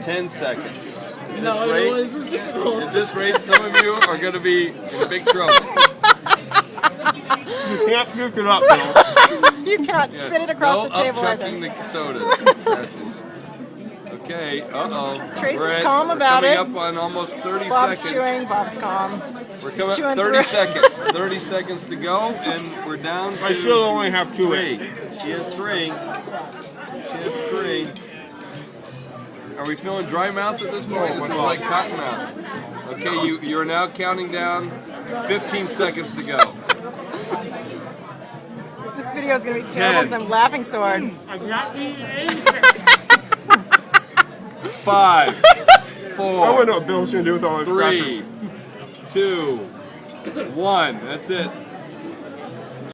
10 seconds. No, it was difficult. At this rate, some of you are going to be in big trouble. You can't puke it up, Bill. You can't spit it across the table. No up-chucking the sodas. Okay, Trace We're is calm about coming it. up on almost 30 Bob's seconds. chewing, Bob's calm. We're coming chewing up 30 through. seconds. 30 seconds to go, and we're down to I should only have 2. 3. She has 3. She has 3. Are we feeling dry mouth at this point? This is like cotton mouth. Okay, you're now counting down 15 seconds to go. This video is going to be terrible because I'm laughing so hard. I'm not eating anything. 5, 4, I wouldn't know what Bill's going to do with all his 3, crackers. 2, 1. That's it.